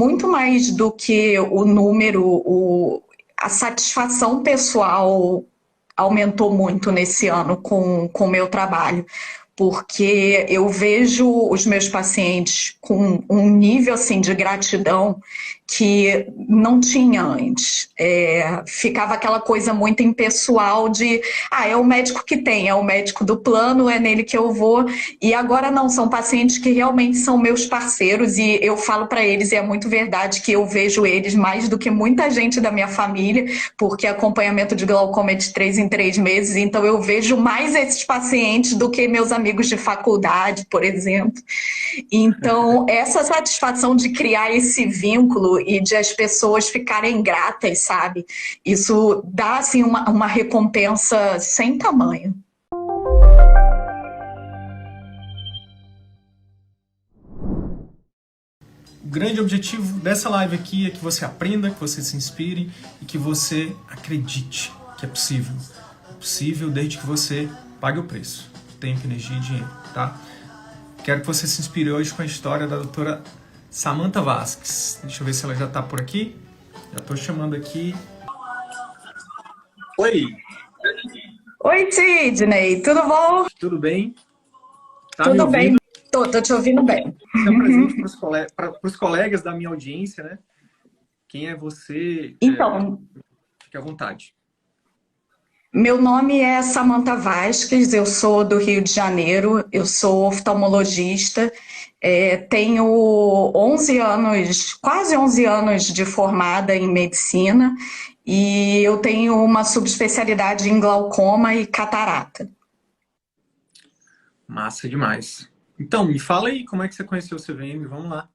muito mais do que o número, a satisfação pessoal aumentou muito nesse ano com o meu trabalho, porque eu vejo os meus pacientes com um nível assim de gratidão que não tinha antes. Ficava aquela coisa muito impessoal de, é o médico que tem, é o médico do plano, é nele que eu vou. E agora não, são pacientes que realmente são meus parceiros e eu falo para eles, e é muito verdade que eu vejo eles mais do que muita gente da minha família, porque acompanhamento de glaucoma é de 3 em 3 meses, então eu vejo mais esses pacientes do que meus amigos de faculdade, por exemplo. Então, essa satisfação de criar esse vínculo e de as pessoas ficarem gratas, sabe? Isso dá, assim, uma recompensa sem tamanho. O grande objetivo dessa live aqui é que você aprenda, que você se inspire e que você acredite que é possível. É possível desde que você pague o preço. Tempo, energia e dinheiro, tá? Quero que você se inspire hoje com a história da doutora Samantha Vasques. Deixa eu ver se ela já está por aqui. Já estou chamando aqui. Oi! Oi, Sidney, tudo bom? Tudo bem? Tá tudo me ouvindo? Bem, tô te ouvindo bem. Você é um presente para os colegas da minha audiência, né? Quem é você? Então, fique à vontade. meu nome é Samantha Vasques, eu sou do Rio de Janeiro, eu sou oftalmologista, tenho 11 anos, quase 11 anos de formada em medicina e eu tenho uma subespecialidade em glaucoma e catarata. Massa demais. Então, me fala aí como é que você conheceu o CVM, vamos lá.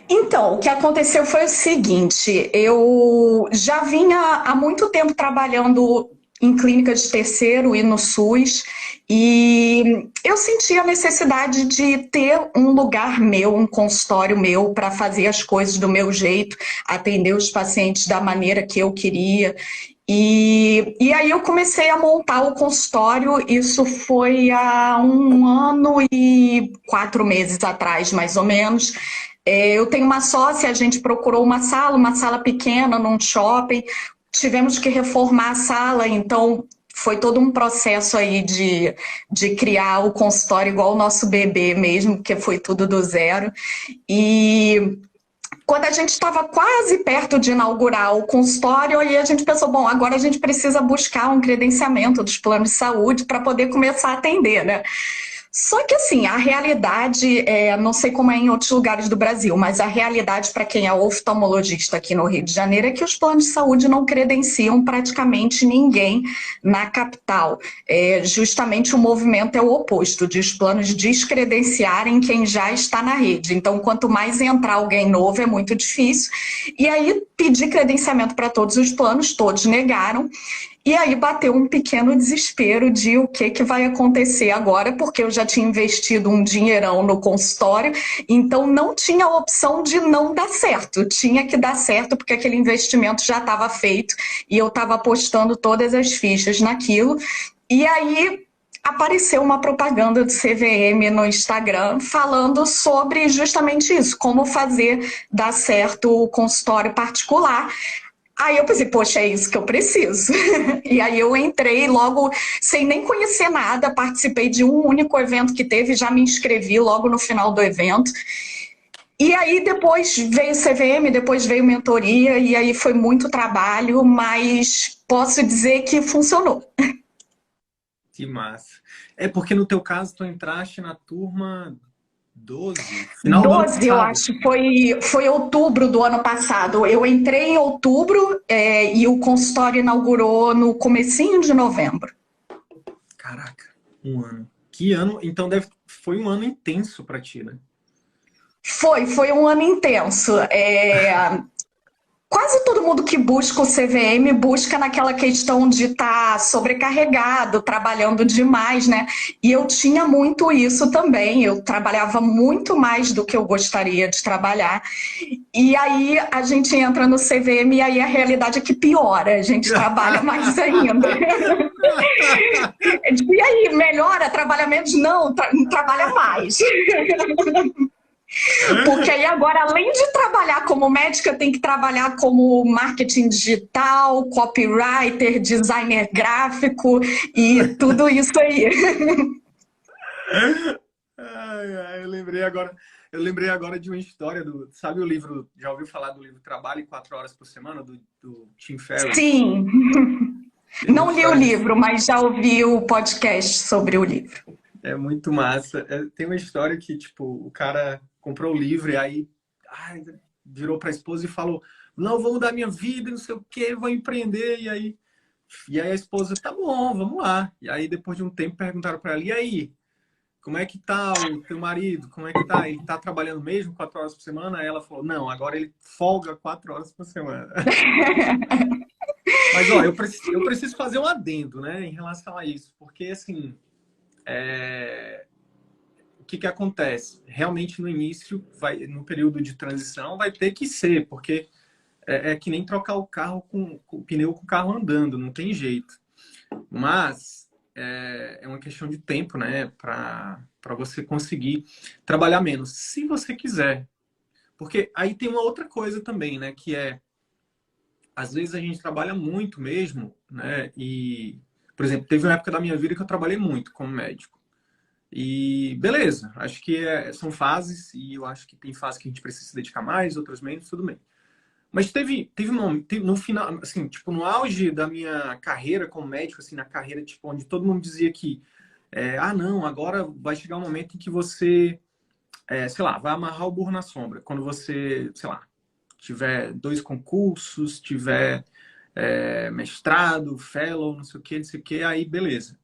Então, o que aconteceu foi o seguinte, eu já vinha há muito tempo trabalhando em clínica de terceiro e no SUS, e eu senti a necessidade de ter um lugar meu, um consultório meu, para fazer as coisas do meu jeito, atender os pacientes da maneira que eu queria. E aí eu comecei a montar o consultório, isso foi há 1 ano e 4 meses atrás, mais ou menos. Eu tenho uma sócia, a gente procurou uma sala pequena num shopping, tivemos que reformar a sala, então foi todo um processo aí de criar o consultório igual o nosso bebê mesmo, porque foi tudo do zero. E quando a gente estava quase perto de inaugurar o consultório, aí a gente pensou, bom, agora a gente precisa buscar um credenciamento dos planos de saúde para poder começar a atender, né? Só que assim, a realidade, não sei como é em outros lugares do Brasil, mas a realidade para quem é oftalmologista aqui no Rio de Janeiro é que os planos de saúde não credenciam praticamente ninguém na capital. Justamente o movimento é o oposto, de os planos descredenciarem quem já está na rede. Então, quanto mais entrar alguém novo, é muito difícil. E aí, pedir credenciamento para todos os planos, todos negaram. E aí bateu um pequeno desespero de o que vai acontecer agora, porque eu já tinha investido um dinheirão no consultório, então não tinha opção de não dar certo. Tinha que dar certo, porque aquele investimento já estava feito e eu estava apostando todas as fichas naquilo. E aí apareceu uma propaganda do CVM no Instagram falando sobre justamente isso, como fazer dar certo o consultório particular. Aí eu pensei, poxa, é isso que eu preciso. E aí eu entrei logo, sem nem conhecer nada, participei de um único evento que teve, já me inscrevi logo no final do evento. E aí depois veio o CVM, depois veio mentoria, e aí foi muito trabalho, mas posso dizer que funcionou. Que massa. É porque no teu caso, tu entraste na turma 12, final do ano 12, eu passado. acho, foi outubro do ano passado. Eu entrei em outubro e o consultório inaugurou no comecinho de novembro. Caraca, 1 ano. Que ano? Então foi um ano intenso para ti, né? Foi um ano intenso. Quase todo mundo que busca o CVM busca naquela questão de estar sobrecarregado, trabalhando demais, né? E eu tinha muito isso também, eu trabalhava muito mais do que eu gostaria de trabalhar. E aí a gente entra no CVM e aí a realidade é que piora, a gente trabalha mais ainda. E aí, melhora, trabalha menos? Não, trabalha mais. Porque aí agora, além de trabalhar como médica, eu tenho que trabalhar como marketing digital, copywriter, designer gráfico e tudo isso aí. Ai, ai, eu lembrei agora de uma história do, sabe o livro, já ouviu falar do livro Trabalhe 4 horas por semana, do Tim Ferriss? Sim, Tem uma não li o história desse, livro, mas já ouvi o podcast sobre o livro. é muito massa. Tem uma história que, tipo, o cara comprou o livro e aí ai, virou para a esposa e falou, não, vou mudar minha vida, não sei o quê, vou empreender, e aí a esposa, tá bom, vamos lá. E aí, depois de um tempo, perguntaram para ela, e aí? Como é que tá o teu marido? Como é que tá? Ele tá trabalhando mesmo 4 horas por semana? Aí ela falou, não, agora ele folga 4 horas por semana. Mas, ó, eu preciso fazer um adendo, né, em relação a isso. Porque, assim, o que que acontece? Realmente, no início, no período de transição, vai ter que ser, porque é que nem trocar o carro com o pneu com o carro andando, não tem jeito. Mas é uma questão de tempo, né, para você conseguir trabalhar menos, se você quiser. Porque aí tem uma outra coisa também, né, que às vezes a gente trabalha muito mesmo, né, e, por exemplo, teve uma época da minha vida que eu trabalhei muito como médico. E beleza, acho que são fases, e eu acho que tem fases que a gente precisa se dedicar mais, outras menos, tudo bem. Mas teve um momento, no final, assim, tipo, no auge da minha carreira como médico, assim, na carreira, tipo, onde todo mundo dizia que, não, agora vai chegar um momento em que você, sei lá, vai amarrar o burro na sombra. Quando você, sei lá, tiver 2 concursos, tiver mestrado, fellow, não sei o que, não sei o que, aí beleza.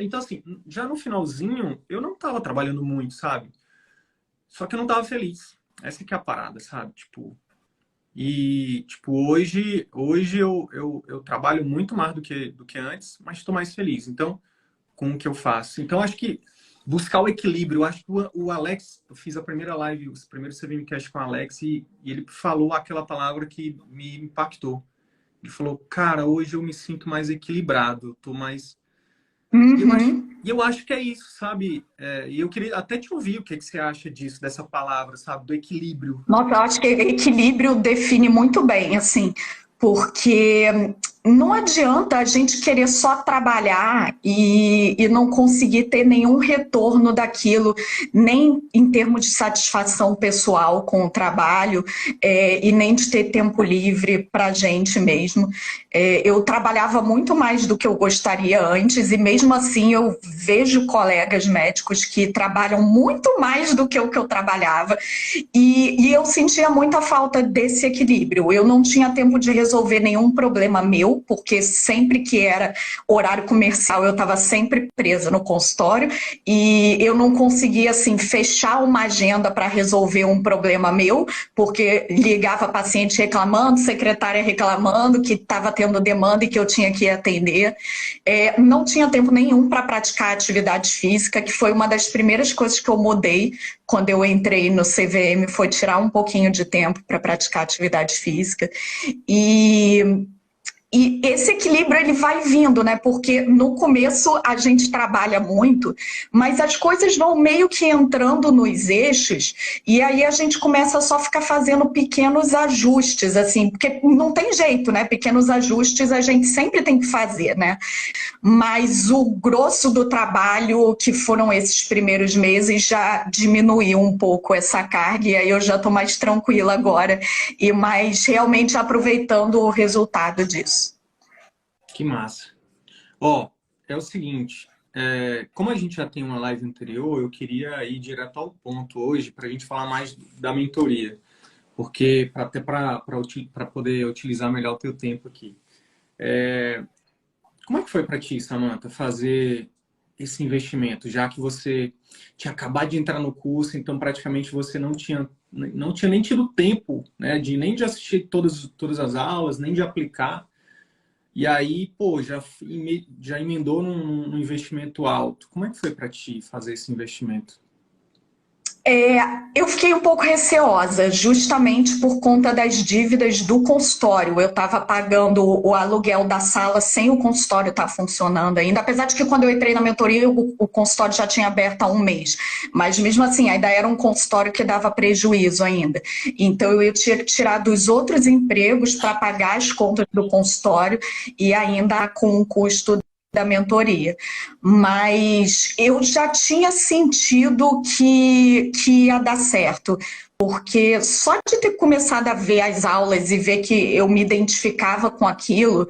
Então, assim, já no finalzinho, eu não tava trabalhando muito, sabe? Só que eu não tava feliz. Essa que é a parada, sabe? E, tipo, hoje eu trabalho muito mais do que antes, mas estou mais feliz. Então, com o que eu faço. Então, acho que buscar o equilíbrio. Eu acho que o Alex, eu fiz a primeira live, os primeiros CVMcast com o Alex, e ele falou aquela palavra que me impactou. Ele falou, cara, hoje eu me sinto mais equilibrado, tô mais. Uhum. E eu acho que é isso, sabe? E eu queria até te ouvir o que que você acha disso, dessa palavra, sabe? Do equilíbrio. Nossa, eu acho que equilíbrio define muito bem, assim, porque não adianta a gente querer só trabalhar e não conseguir ter nenhum retorno daquilo, nem em termos de satisfação pessoal com o trabalho, e nem de ter tempo livre para a gente mesmo. Eu trabalhava muito mais do que eu gostaria antes, e mesmo assim eu vejo colegas médicos que trabalham muito mais do que o que eu trabalhava. E eu sentia muita falta desse equilíbrio. Eu não tinha tempo de resolver nenhum problema meu, porque sempre que era horário comercial eu estava sempre presa no consultório e eu não conseguia assim fechar uma agenda para resolver um problema meu, porque ligava paciente reclamando, secretária reclamando que estava tendo demanda e que eu tinha que atender. Não tinha tempo nenhum para praticar atividade física, que foi uma das primeiras coisas que eu mudei quando eu entrei no CVM, foi tirar um pouquinho de tempo para praticar atividade física. E esse equilíbrio ele vai vindo, né? Porque no começo a gente trabalha muito, mas as coisas vão meio que entrando nos eixos e aí a gente começa só a ficar fazendo pequenos ajustes, assim, porque não tem jeito, né? Pequenos ajustes a gente sempre tem que fazer, né? Mas o grosso do trabalho, que foram esses primeiros meses, já diminuiu um pouco essa carga, e aí eu já estou mais tranquila agora, e mais realmente aproveitando o resultado disso. Que massa. Ó, é o seguinte, como a gente já tem uma live anterior, eu queria ir direto ao ponto hoje para a gente falar mais da mentoria, porque até para poder utilizar melhor o teu tempo aqui. Como é que foi para ti, Samantha, fazer esse investimento, já que você tinha acabado de entrar no curso, então praticamente você não tinha nem tido tempo, né, nem de assistir todas as aulas, nem de aplicar. E aí, pô, já emendou num investimento alto. Como é que foi para ti fazer esse investimento? É, eu fiquei um pouco receosa, justamente por conta das dívidas do consultório. Eu estava pagando o aluguel da sala sem o consultório estar funcionando ainda, apesar de que quando eu entrei na mentoria o consultório já tinha aberto há um mês. Mas mesmo assim, ainda era um consultório que dava prejuízo ainda. Então eu tinha que tirar dos outros empregos para pagar as contas do consultório e ainda com o custo da mentoria, mas eu já tinha sentido que ia dar certo, porque só de ter começado a ver as aulas e ver que eu me identificava com aquilo,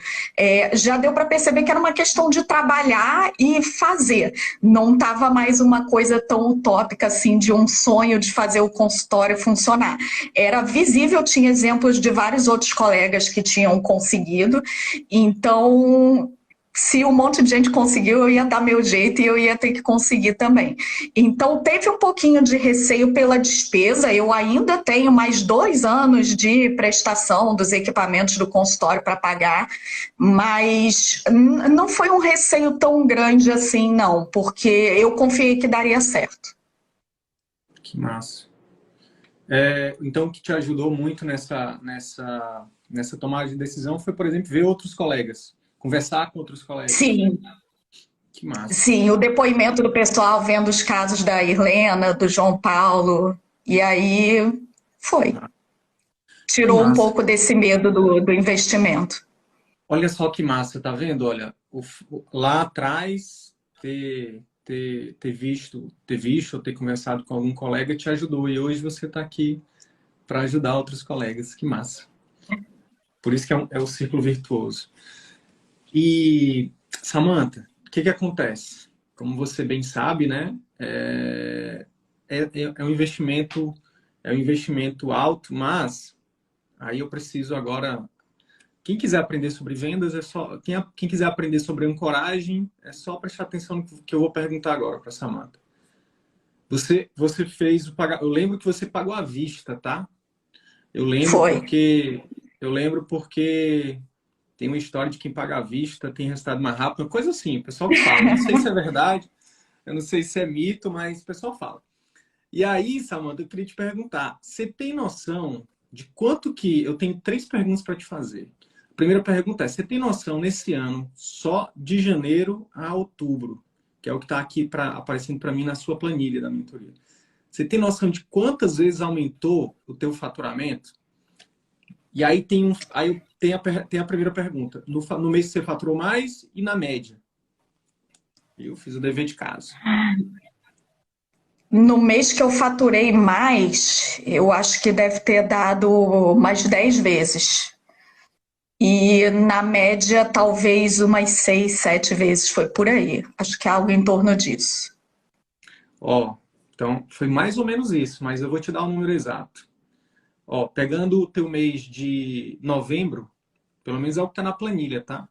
já deu para perceber que era uma questão de trabalhar e fazer. Não estava mais uma coisa tão utópica assim de um sonho de fazer o consultório funcionar. Era visível, tinha exemplos de vários outros colegas que tinham conseguido, então se um monte de gente conseguiu, eu ia dar meu jeito e eu ia ter que conseguir também. Então, teve um pouquinho de receio pela despesa. Eu ainda tenho mais 2 anos de prestação dos equipamentos do consultório para pagar, mas não foi um receio tão grande assim, não, porque eu confiei que daria certo. Que massa. Então, o que te ajudou muito nessa tomada de decisão foi, por exemplo, ver outros colegas, conversar com outros colegas. Sim, Que massa. sim, o depoimento do pessoal vendo os casos da Irlena, do João Paulo, e aí foi. Que Tirou um massa. pouco desse medo do investimento. Olha só que massa, tá vendo? Olha, lá atrás, ter visto ou ter conversado com algum colega te ajudou. E hoje você está aqui para ajudar outros colegas. Que massa. Por isso que é o círculo virtuoso. E, Samantha, o que acontece? Como você bem sabe, né? É um investimento alto, mas aí eu preciso agora. Quem quiser aprender sobre vendas é só. Quem quiser aprender sobre ancoragem é só prestar atenção no que eu vou perguntar agora para Samantha. Você fez o pagar. Eu lembro que você pagou à vista, tá? Eu lembro Foi. porque eu lembro porque tem uma história de quem paga à vista tem resultado mais rápido, uma coisa assim, o pessoal fala. Não sei se é verdade, eu não sei se é mito, mas o pessoal fala. E aí, Samantha, eu queria te perguntar, você tem noção de quanto que... Eu tenho 3 perguntas para te fazer. A primeira pergunta é, você tem noção nesse ano, só de janeiro a outubro, que é o que está aqui aparecendo para mim na sua planilha da mentoria. Você tem noção de quantas vezes aumentou o teu faturamento? E aí tem a primeira pergunta. No mês que você faturou mais e na média? Eu fiz o dever de casa. No mês que eu faturei mais, eu acho que deve ter dado mais 10 vezes. E na média, talvez umas 6, 7 vezes foi por aí. Acho que é algo em torno disso. Ó, então foi mais ou menos isso, mas eu vou te dar o número exato. Ó, pegando o teu mês de novembro, pelo menos é o que está na planilha, tá?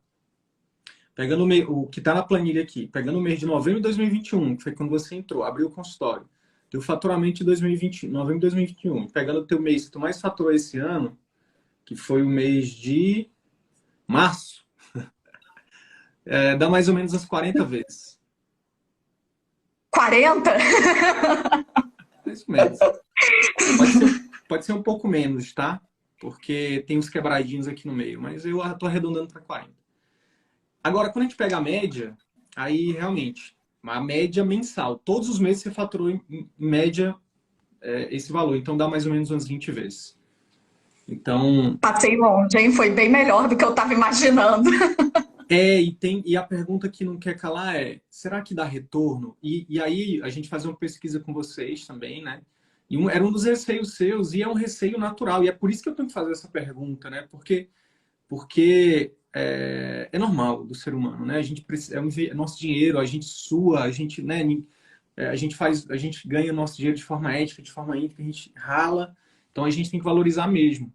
Pegando o que está na planilha aqui, pegando o mês de novembro de 2021, que foi quando você entrou, abriu o consultório, teu faturamento de 2020, novembro de 2021, pegando o teu mês que tu mais faturou esse ano, que foi o mês de março, dá mais ou menos as 40 vezes. 40? É isso mesmo. Pode ser, pode ser um pouco menos, tá? Porque tem uns quebradinhos aqui no meio, mas eu estou arredondando para 40. Agora, quando a gente pega a média, aí realmente, a média mensal, todos os meses você faturou em média esse valor, então dá mais ou menos umas 20 vezes. Então, Passei longe, hein? Foi bem melhor do que eu estava imaginando. e a pergunta que não quer calar é, será que dá retorno? E aí a gente faz uma pesquisa com vocês também, né? Era um dos receios seus e é um receio natural. E é por isso que eu tenho que fazer essa pergunta, né? Porque é normal do ser humano, né? A gente precisa, é nosso dinheiro, a gente sua, a gente, né? A gente ganha nosso dinheiro de forma ética, de forma íntegra, a gente rala. Então a gente tem que valorizar mesmo.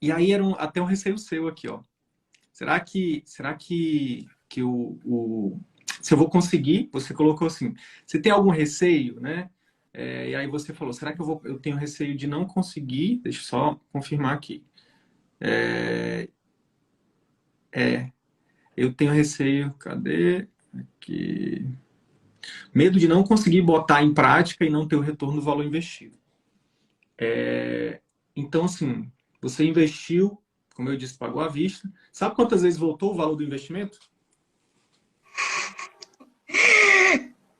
E aí até um receio seu aqui, ó. Será que se eu vou conseguir? Você colocou assim. Você tem algum receio, né? E aí você falou, será que eu tenho receio de não conseguir? Deixa eu só confirmar aqui. Eu tenho receio. Cadê? Aqui. Medo de não conseguir botar em prática e não ter o retorno do valor investido. Então, assim, você investiu, como eu disse, pagou à vista. Sabe quantas vezes voltou o valor do investimento?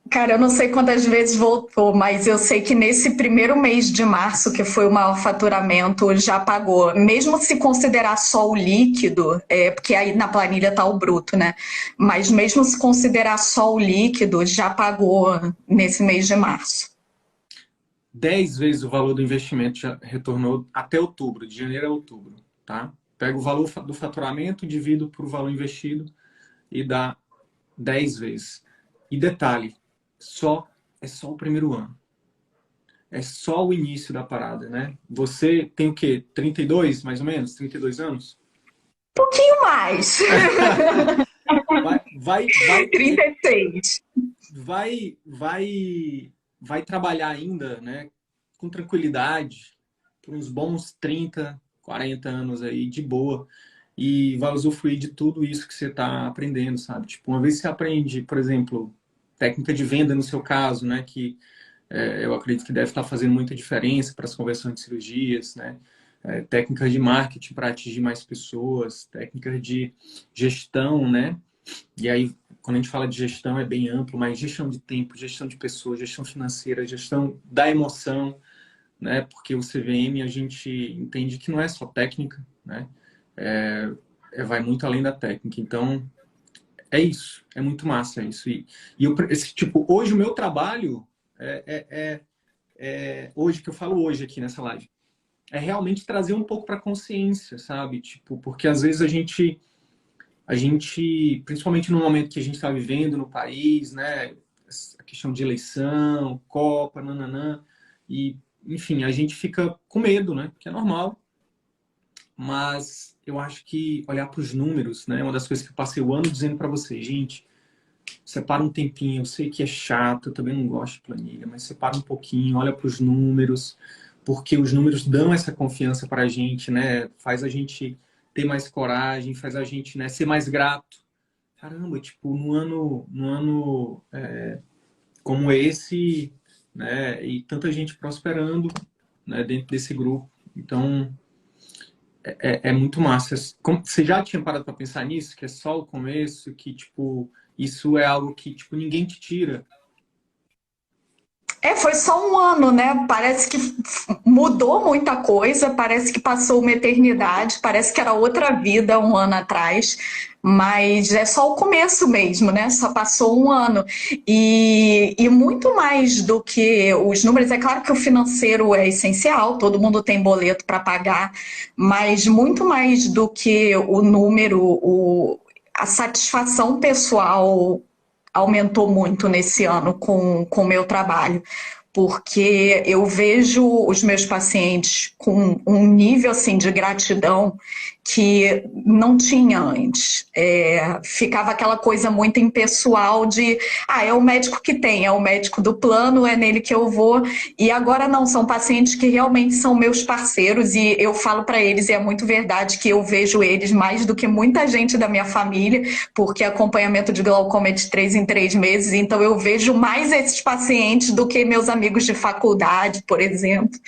Cara, eu não sei quantas vezes voltou, mas eu sei que nesse primeiro mês de março, que foi o maior faturamento, já pagou. Mesmo se considerar só o líquido, porque aí na planilha tá o bruto, né? Mas mesmo se considerar só o líquido, já pagou nesse mês de março. 10 vezes o valor do investimento já retornou até outubro, de janeiro a outubro, tá? Pega o valor do faturamento, divido por valor investido e dá 10 vezes. E detalhe, é só o primeiro ano. É só o início da parada, né? Você tem o quê? 32, mais ou menos? 32 anos? Pouquinho mais. Vai, vai, vai, 36. vai trabalhar ainda, né? Com tranquilidade, por uns bons 30, 40 anos aí, de boa. E vai usufruir de tudo isso que você está aprendendo, sabe? Tipo, uma vez que você aprende, por exemplo, técnica de venda no seu caso, né? Que eu acredito que deve estar fazendo muita diferença para as conversões de cirurgias, né? Técnicas de marketing para atingir mais pessoas, técnicas de gestão, né? E aí, quando a gente fala de gestão, é bem amplo, mas gestão de tempo, gestão de pessoas, gestão financeira, gestão da emoção, né? Porque o CVM a gente entende que não é só técnica, né? Vai muito além da técnica. Então, é isso. É muito massa isso. Tipo, hoje o meu trabalho hoje, que eu falo hoje aqui nessa live, é realmente trazer um pouco para consciência, sabe? Tipo, porque às vezes a gente, principalmente no momento que a gente está vivendo no país, né? A questão de eleição, Copa, nananã, e, enfim, a gente fica com medo, né? Que é normal. Mas eu acho que olhar para os números, né? Uma das coisas que eu passei o ano dizendo para vocês, gente, separa um tempinho, eu sei que é chato, eu também não gosto de planilha, mas separa um pouquinho, olha para os números, porque os números dão essa confiança para a gente, né? Faz a gente ter mais coragem, faz a gente, né, ser mais grato. Caramba, tipo, num ano como esse, né, e tanta gente prosperando, né, dentro desse grupo. Então, é muito massa. Você já tinha parado para pensar nisso? Que é só o começo, que, tipo, isso é algo que, tipo, ninguém te tira. Foi só um ano, né? Parece que mudou muita coisa, parece que passou uma eternidade, parece que era outra vida um ano atrás, mas é só o começo mesmo, né? Só passou um ano. E muito mais do que os números, é claro que o financeiro é essencial, todo mundo tem boleto para pagar, mas muito mais do que o número, a satisfação pessoal aumentou muito nesse ano com o meu trabalho, porque eu vejo os meus pacientes com um nível assim de gratidão que não tinha antes. Ficava aquela coisa muito impessoal de é o médico que tem, é o médico do plano, é nele que eu vou. E agora não, são pacientes que realmente são meus parceiros e eu falo para eles, e é muito verdade que eu vejo eles mais do que muita gente da minha família, porque acompanhamento de glaucoma é de 3 em 3 meses, então eu vejo mais esses pacientes do que meus amigos de faculdade, por exemplo.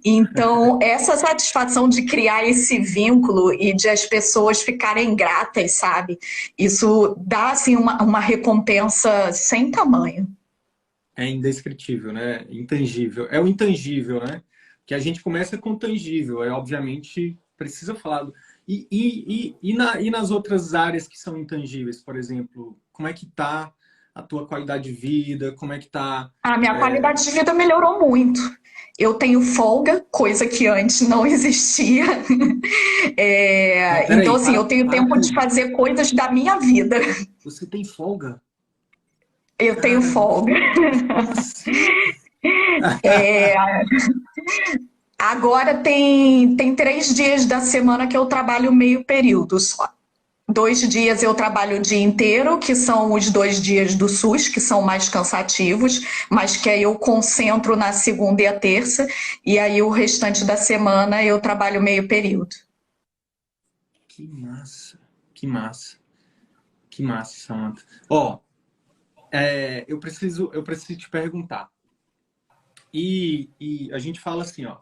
Então, essa satisfação de criar esse vínculo e de as pessoas ficarem gratas, sabe? Isso dá, assim, uma recompensa sem tamanho. É indescritível, né? Intangível. É o intangível, né? Que a gente começa com o tangível. Obviamente, precisa falar. E nas outras áreas que são intangíveis, por exemplo, como é que tá a tua qualidade de vida? Como é que tá... A minha qualidade de vida melhorou muito. Eu tenho folga, coisa que antes não existia. Não, Então, peraí, assim, eu tenho para tempo de tudo. fazer coisas da minha vida. Você tem folga? Eu tenho Cara, folga. como assim? É, agora tem 3 dias da semana que eu trabalho meio período só. 2 dias eu trabalho o dia inteiro, que são os 2 dias do SUS, que são mais cansativos, mas que aí eu concentro na segunda e a terça, e aí o restante da semana eu trabalho meio período. Que massa, que massa, que massa, Samantha. Ó, eu preciso te perguntar. E a gente fala assim, ó,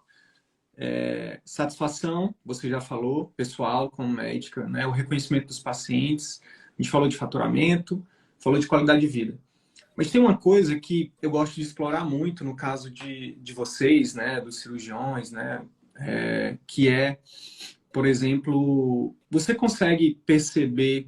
satisfação, você já falou, pessoal, como médica, né? O reconhecimento dos pacientes, a gente falou de faturamento, falou de qualidade de vida. Mas tem uma coisa que eu gosto de explorar muito no caso de vocês, né, dos cirurgiões, né, que é, por exemplo, você consegue perceber,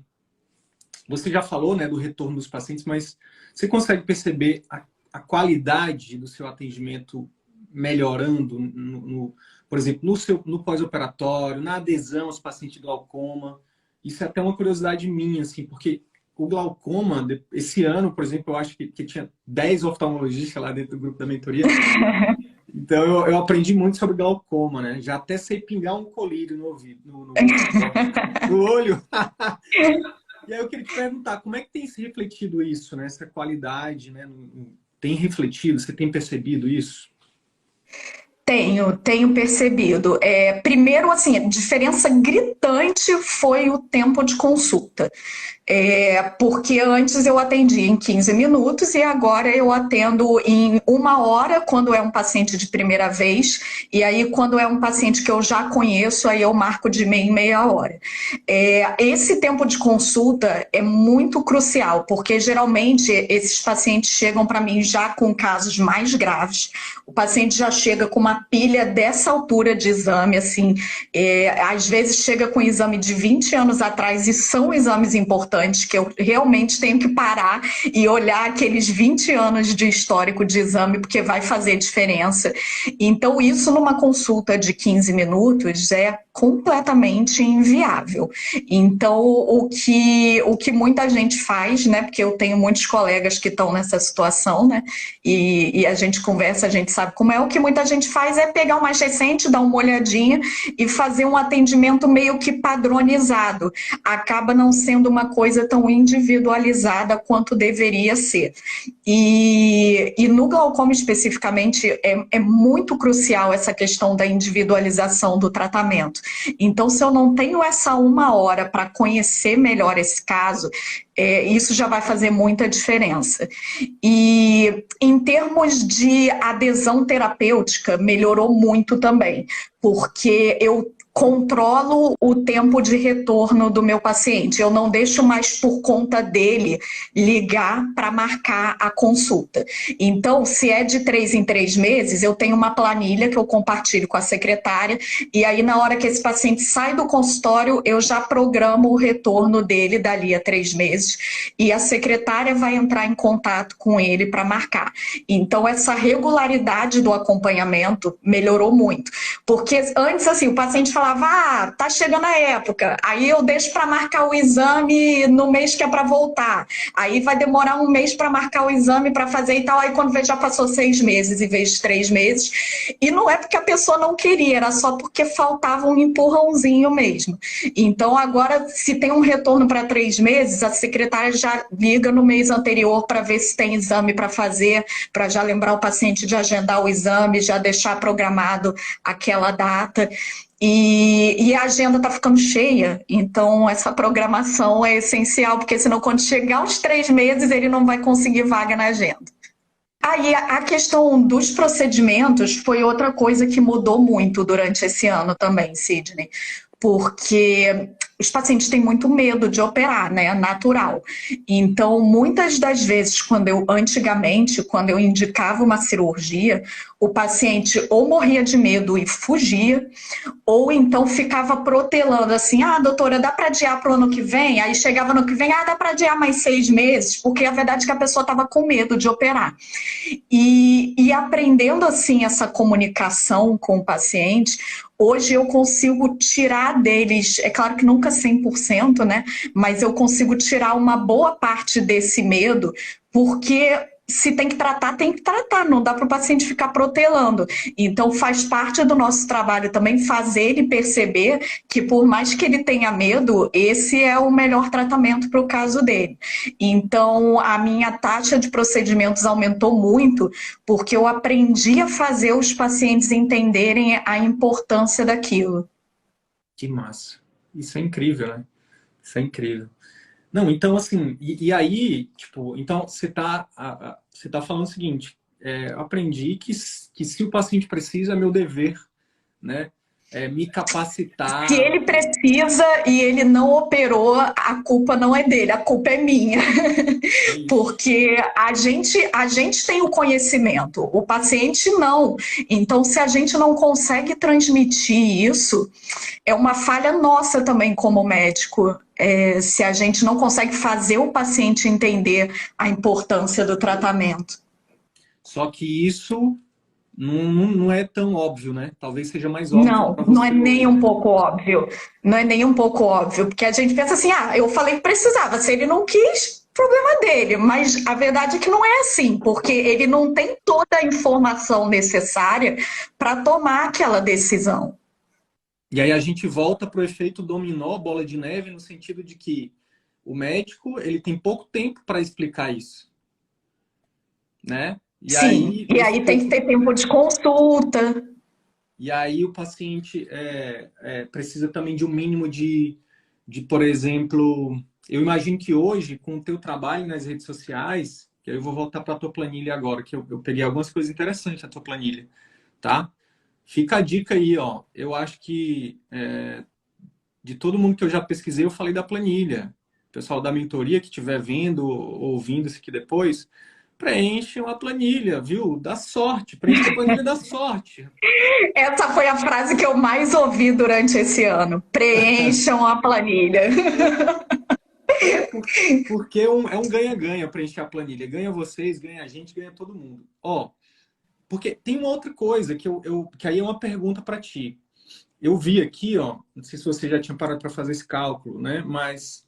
você já falou, né, do retorno dos pacientes, mas você consegue perceber a qualidade do seu atendimento melhorando, por exemplo, no pós-operatório, na adesão aos pacientes de glaucoma? Isso é até uma curiosidade minha, assim, porque o glaucoma, esse ano, por exemplo, eu acho que tinha 10 oftalmologistas lá dentro do grupo da mentoria. Então, eu aprendi muito sobre glaucoma, né? Já até sei pingar um colírio no ouvido, no olho. E aí eu queria te perguntar, como é que tem se refletido isso, né? Essa qualidade, né? Tem refletido? Você tem percebido isso? Tenho percebido. Primeiro, assim, a diferença gritante foi o tempo de consulta. Porque antes eu atendia em 15 minutos e agora eu atendo em 1 hora quando é um paciente de primeira vez, e aí quando é um paciente que eu já conheço, aí eu marco de meia em meia hora. Esse tempo de consulta é muito crucial, porque geralmente esses pacientes chegam para mim já com casos mais graves. O paciente já chega com uma pilha dessa altura de exame, assim, às vezes chega com exame de 20 anos atrás e são exames importantes que eu realmente tenho que parar e olhar aqueles 20 anos de histórico de exame, porque vai fazer diferença. Então, isso numa consulta de 15 minutos é completamente inviável. Então, o que muita gente faz, né, porque eu tenho muitos colegas que estão nessa situação, né, e a gente conversa, a gente sabe como é, o que muita gente faz é pegar o mais recente, dar uma olhadinha e fazer um atendimento meio que padronizado. Acaba não sendo uma coisa tão individualizada quanto deveria ser. E no glaucoma especificamente é muito crucial essa questão da individualização do tratamento. Então, se eu não tenho essa 1 hora para conhecer melhor esse caso, isso já vai fazer muita diferença. E em termos de adesão terapêutica, melhorou muito também, porque eu controlo o tempo de retorno do meu paciente. Eu não deixo mais por conta dele ligar para marcar a consulta. Então, se é de 3 em 3 meses, eu tenho uma planilha que eu compartilho com a secretária, e aí na hora que esse paciente sai do consultório, eu já programo o retorno dele dali a 3 meses, e a secretária vai entrar em contato com ele para marcar. Então, essa regularidade do acompanhamento melhorou muito. Porque antes, assim, o paciente falava, tá chegando a época, aí eu deixo para marcar o exame no mês que é para voltar. Aí vai demorar 1 mês para marcar o exame para fazer e tal, aí quando vê já passou 6 meses em vez de 3 meses. E não é porque a pessoa não queria, era só porque faltava um empurrãozinho mesmo. Então, agora, se tem um retorno para 3 meses, a secretária já liga no mês anterior para ver se tem exame para fazer, para já lembrar o paciente de agendar o exame, já deixar programado aquela data. E a agenda está ficando cheia, então essa programação é essencial, porque senão quando chegar os 3 meses ele não vai conseguir vaga na agenda. Aí a questão dos procedimentos foi outra coisa que mudou muito durante esse ano também, Sidney, porque os pacientes têm muito medo de operar, né? Natural. Então, muitas das vezes, antigamente, quando eu indicava uma cirurgia, o paciente ou morria de medo e fugia, ou então ficava protelando assim, doutora, dá para adiar para o ano que vem? Aí chegava no que vem, dá para adiar mais 6 meses, porque a verdade é que a pessoa estava com medo de operar. E aprendendo assim essa comunicação com o paciente, hoje eu consigo tirar deles, é claro que nunca 100%, né? Mas eu consigo tirar uma boa parte desse medo, porque se tem que tratar, não dá para o paciente ficar protelando. Então, faz parte do nosso trabalho também fazer ele perceber que, por mais que ele tenha medo, esse é o melhor tratamento para o caso dele. Então, a minha taxa de procedimentos aumentou muito, porque eu aprendi a fazer os pacientes entenderem a importância daquilo. Que massa. Isso é incrível, né? Isso é incrível. Não, então assim, e aí, tipo, então você tá falando o seguinte, eu aprendi que se o paciente precisa, é meu dever, né? Me Se capacitar. ele precisa e ele não operou, a culpa não é dele, a culpa é minha. É isso. Porque a gente tem o conhecimento, o paciente não. Então, se a gente não consegue transmitir isso, é uma falha nossa também como médico. Se a gente não consegue fazer o paciente entender a importância do tratamento. Só que isso não é tão óbvio, né? Talvez seja mais óbvio Não, para não é você nem hoje, um né? pouco óbvio. Não é nem um pouco óbvio, porque a gente pensa assim: ah, eu falei que precisava, se ele não quis, problema dele. Mas a verdade é que não é assim, porque ele não tem toda a informação necessária para tomar aquela decisão. E aí a gente volta para o efeito dominó, bola de neve, no sentido de que o médico ele tem pouco tempo para explicar isso, né? E Sim, aí e esse aí tem que pouco ter tempo de consulta. e aí o paciente precisa também de um mínimo por exemplo, eu imagino que hoje com o teu trabalho nas redes sociais, que aí eu vou voltar para a tua planilha agora, que eu peguei algumas coisas interessantes na tua planilha, tá? Fica a dica aí, ó. Eu acho que de todo mundo que eu já pesquisei, eu falei da planilha. O pessoal da mentoria que estiver vendo ou ouvindo isso aqui depois, preenchem a planilha, viu? Dá sorte, preenche a planilha da sorte. Essa foi a frase que eu mais ouvi durante esse ano. Preencham a planilha. É porque é um ganha-ganha preencher a planilha. Ganha vocês, ganha a gente, ganha todo mundo. Ó, porque tem uma outra coisa que aí é uma pergunta para ti. Eu vi aqui, ó, não sei se você já tinha parado para fazer esse cálculo, né? Mas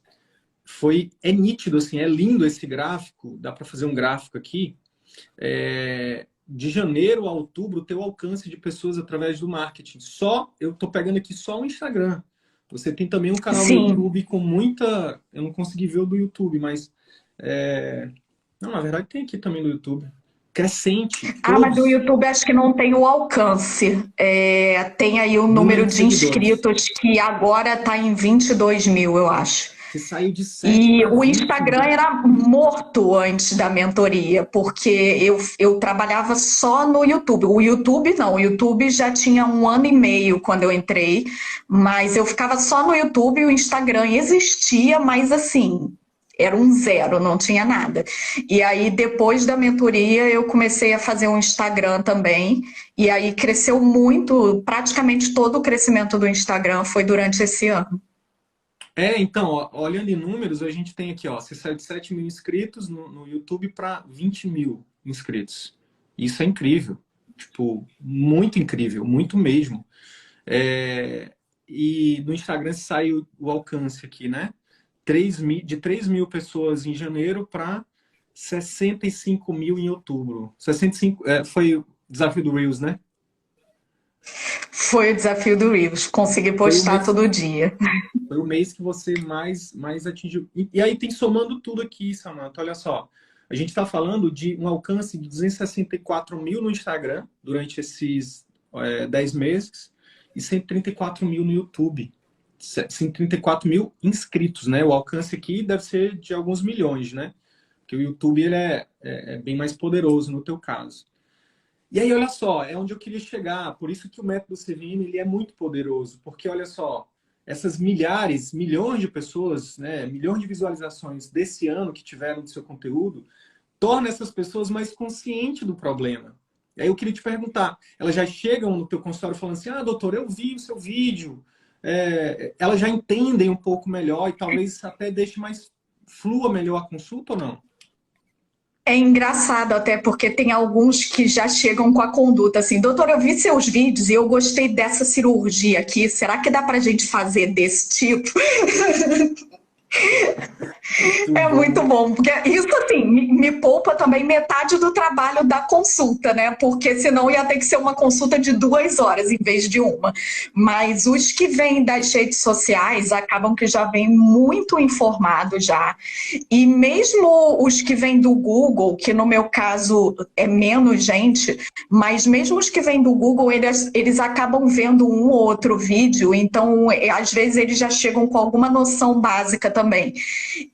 é nítido, assim, é lindo esse gráfico. Dá para fazer um gráfico aqui. De janeiro a outubro, o teu alcance de pessoas através do marketing. Eu tô pegando aqui só o Instagram. Você tem também um canal no Sim. YouTube com muita. Eu não consegui ver o do YouTube, mas. Não, na verdade tem aqui também no YouTube. Crescente, Ah, mas do todos. YouTube acho que não tem o alcance. Tem aí o Número número de de seguidores. inscritos que agora está em 22 mil, eu acho. Você saiu de 7 E para o 20 Instagram mil. era morto antes da mentoria, porque eu trabalhava só no YouTube. O YouTube não, o YouTube já tinha 1 ano e meio quando eu entrei, mas eu ficava só no YouTube e o Instagram existia, mas assim, era um zero, não tinha nada. E aí, depois da mentoria, eu comecei a fazer um Instagram também, e aí cresceu muito, praticamente todo o crescimento do Instagram foi durante esse ano. Então, ó, olhando em números, a gente tem aqui, ó, você saiu de 7 mil inscritos no YouTube para 20 mil inscritos. Isso é incrível. Tipo, muito incrível, muito mesmo. E no Instagram saiu o alcance aqui, né? De 3 mil pessoas em janeiro para 65 mil em outubro. 65, foi o desafio do Reels, né? Foi o desafio do Reels, consegui Foi o postar mês, todo dia. foi o mês que você mais atingiu. E aí tem somando tudo aqui, Samantha. Olha só. A gente está falando de um alcance de 264 mil no Instagram durante esses 10 meses e 134 mil no YouTube. 134 mil inscritos, né? O alcance aqui deve ser de alguns milhões, né? Porque o YouTube ele é bem mais poderoso no teu caso. E aí, olha só, é onde eu queria chegar. Por isso que o método CVM ele é muito poderoso. Porque, olha só, essas milhares, milhões de pessoas, né, milhões de visualizações desse ano que tiveram do seu conteúdo, torna essas pessoas mais conscientes do problema. E aí eu queria te perguntar, elas já chegam no teu consultório falando assim, ah, doutor, eu vi o seu vídeo. Elas já entendem um pouco melhor e talvez até deixe mais flua melhor a consulta ou não? É engraçado até porque tem alguns que já chegam com a conduta assim, doutor, eu vi seus vídeos e eu gostei dessa cirurgia aqui, será que dá pra gente fazer desse tipo? Muito É muito bom. bom, porque isso assim me poupa também metade do trabalho da consulta, né? Porque senão ia ter que ser uma consulta de 2 horas em vez de uma. Mas os que vêm das redes sociais acabam que já vêm muito informados já. E mesmo os que vêm do Google, que no meu caso é menos gente, mas mesmo os que vêm do Google, eles acabam vendo um ou outro vídeo, então às vezes eles já chegam com alguma noção básica também.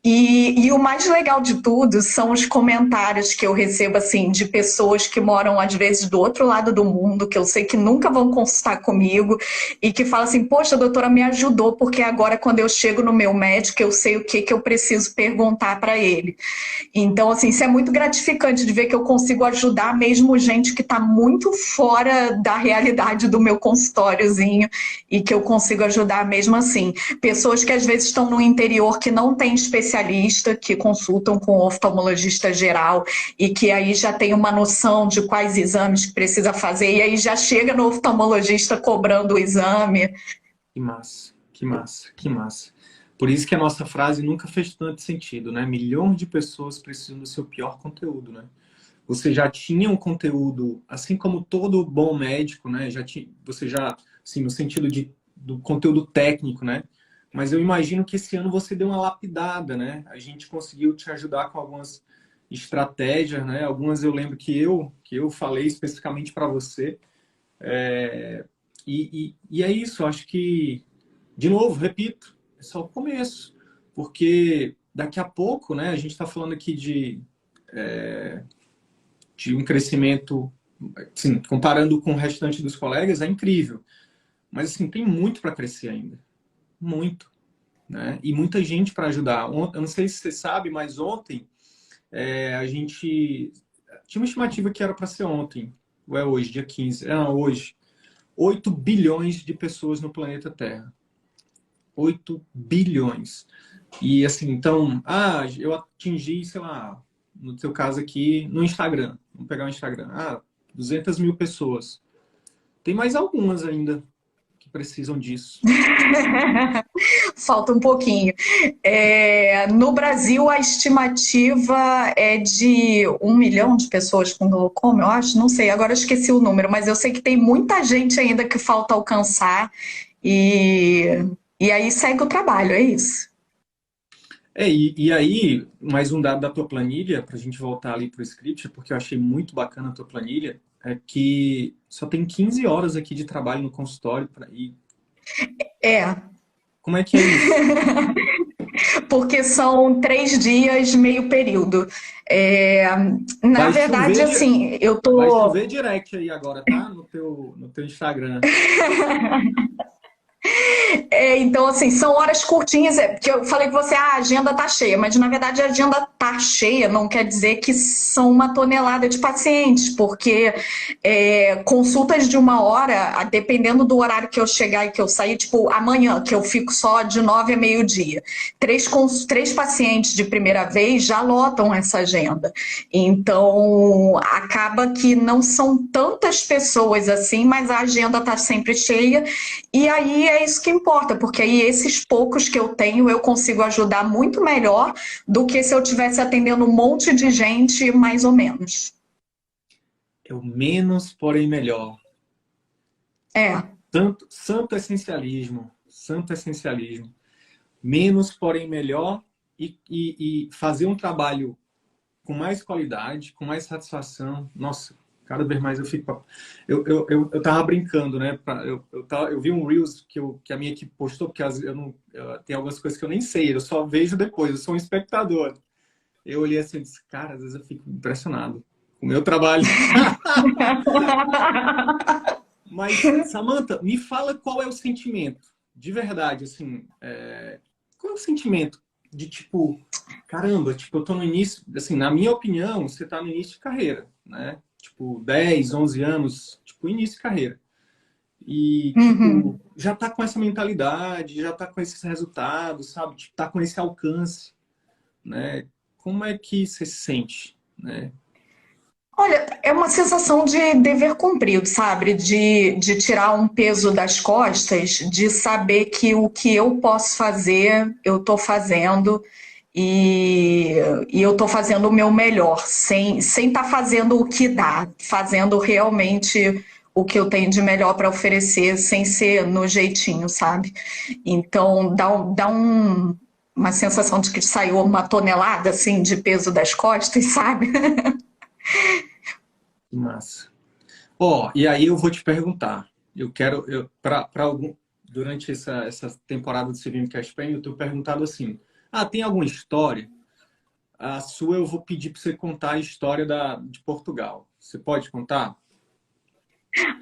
E o mais legal de tudo são os comentários que eu recebo, assim, de pessoas que moram, às vezes, do outro lado do mundo, que eu sei que nunca vão consultar comigo, e que falam assim, poxa, doutora, me ajudou, porque agora, quando eu chego no meu médico, eu sei o que que eu preciso perguntar para ele. Então, assim, isso é muito gratificante de ver que eu consigo ajudar mesmo gente que está muito fora da realidade do meu consultóriozinho e que eu consigo ajudar mesmo assim. Pessoas que às vezes estão no interior que não tem especialista, que consultam com o oftalmologista geral e que aí já tem uma noção de quais exames que precisa fazer e aí já chega no oftalmologista cobrando o exame. Que massa, que massa, que massa. Por isso que a nossa frase nunca fez tanto sentido, né? Milhões de pessoas precisam do seu pior conteúdo, né? Você já tinha um conteúdo, assim como todo bom médico, né? Você já, assim, no sentido do conteúdo técnico, né? Mas eu imagino que esse ano você deu uma lapidada, né? A gente conseguiu te ajudar com algumas estratégias, né? Algumas eu lembro que eu falei especificamente para você. E é isso, eu acho que, de novo, repito, é só o começo. Porque daqui a pouco, né? A gente está falando aqui de um crescimento, assim, comparando com o restante dos colegas, é incrível. Mas, assim, tem muito para crescer ainda. Muito. Né? E muita gente para ajudar. Eu não sei se você sabe, mas ontem a gente tinha uma estimativa que era para ser ontem, ou é hoje, dia 15. Não, hoje. 8 bilhões de pessoas no planeta Terra. 8 bilhões. E assim, então, eu atingi, sei lá, no seu caso aqui, no Instagram. Vamos pegar o Instagram. 200 mil pessoas. Tem mais algumas ainda que precisam disso. Falta um pouquinho. No Brasil, a estimativa é de 1 milhão de pessoas com glaucoma, eu acho, não sei, agora eu esqueci o número, mas eu sei que tem muita gente ainda que falta alcançar e, e aí segue o trabalho, é isso. E aí, mais um dado da tua planilha, para a gente voltar ali para o script, porque eu achei muito bacana a tua planilha, é que só tem 15 horas aqui de trabalho no consultório para ir. É, Como é que é isso? porque são 3 dias, meio período. É, na Vai verdade, chover, assim, eu vai tô. chover direct aí agora, tá? No teu Instagram. Então, assim, são horas curtinhas, porque eu falei que você, a agenda tá cheia, mas na verdade a agenda tá cheia, não quer dizer que são uma tonelada de pacientes, porque consultas de 1 hora, dependendo do horário que eu chegar e que eu sair, tipo amanhã, que eu fico só de 9 a meio-dia, três pacientes de primeira vez já lotam essa agenda. Então, acaba que não são tantas pessoas assim, mas a agenda tá sempre cheia e aí é isso que importa, porque aí esses poucos que eu tenho eu consigo ajudar muito melhor do que se eu estivesse atendendo um monte de gente, mais ou menos. É o menos, porém melhor. É. Santo essencialismo. Santo essencialismo. Menos, porém melhor. E fazer um trabalho com mais qualidade, com mais satisfação. Nossa, cada vez mais eu fico. Eu tava brincando, né? Eu vi um Reels que a minha equipe postou, porque tem algumas coisas que eu nem sei, eu só vejo depois, eu sou um espectador. Eu olhei assim e disse, cara, às vezes eu fico impressionado com o meu trabalho. Mas, Samantha, me fala qual é o sentimento, de verdade, assim, qual é o sentimento de tipo, caramba, tipo, eu tô no início, assim, na minha opinião, você tá no início de carreira, né? Tipo, 10, 11 anos, tipo, início de carreira. E, tipo, Uhum. já tá com essa mentalidade, já tá com esses resultados, sabe? Tipo, tá com esse alcance, né? Como é que você se sente, né? Olha, é uma sensação de dever cumprido, sabe? De tirar um peso das costas, de saber que o que eu posso fazer, eu estou fazendo e, e eu estou fazendo o meu melhor, sem estar fazendo o que dá, fazendo realmente o que eu tenho de melhor para oferecer, sem ser no jeitinho, sabe? Então, uma sensação de que saiu uma tonelada, assim, de peso das costas, sabe? Que massa. Ó, e aí eu vou te perguntar. Para algum durante essa temporada do Civinho Cash Pen, eu tenho perguntado assim: Ah, tem alguma história? A sua eu vou pedir para você contar a história de Portugal. Você pode contar?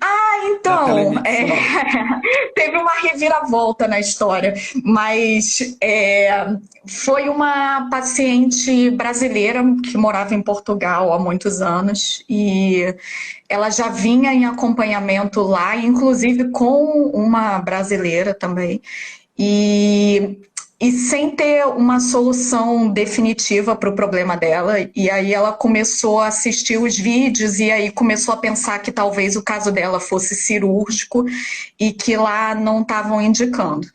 Da Então, telemedicina? teve uma reviravolta na história, mas foi uma paciente brasileira que morava em Portugal há muitos anos e ela já vinha em acompanhamento lá, inclusive com uma brasileira também. E, e sem ter uma solução definitiva para o problema dela. E aí ela começou a assistir os vídeos e aí começou a pensar que talvez o caso dela fosse cirúrgico e que lá não estavam indicando.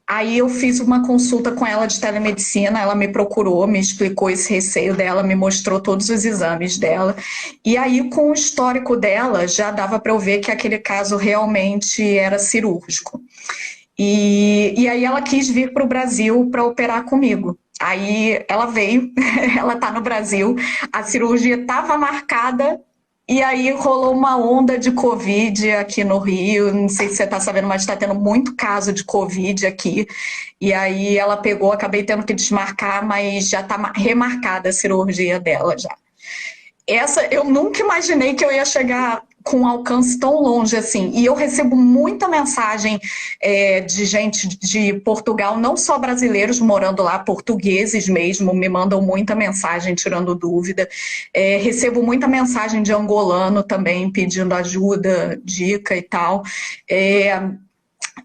Aí eu fiz uma consulta com ela de telemedicina, ela me procurou, me explicou esse receio dela, me mostrou todos os exames dela. E aí, com o histórico dela, já dava para eu ver que aquele caso realmente era cirúrgico. E aí ela quis vir para o Brasil para operar comigo. Aí ela veio, ela está no Brasil, a cirurgia estava marcada e aí rolou uma onda de Covid aqui no Rio. Não sei se você está sabendo, mas está tendo muito caso de Covid aqui. E aí ela pegou, acabei tendo que desmarcar, mas já está remarcada a cirurgia dela já. Essa eu nunca imaginei que eu ia chegar com um alcance tão longe assim. E eu recebo muita mensagem de gente de Portugal, não só brasileiros morando lá, portugueses mesmo, me mandam muita mensagem tirando dúvida. Recebo muita mensagem de angolano também pedindo ajuda, dica e tal.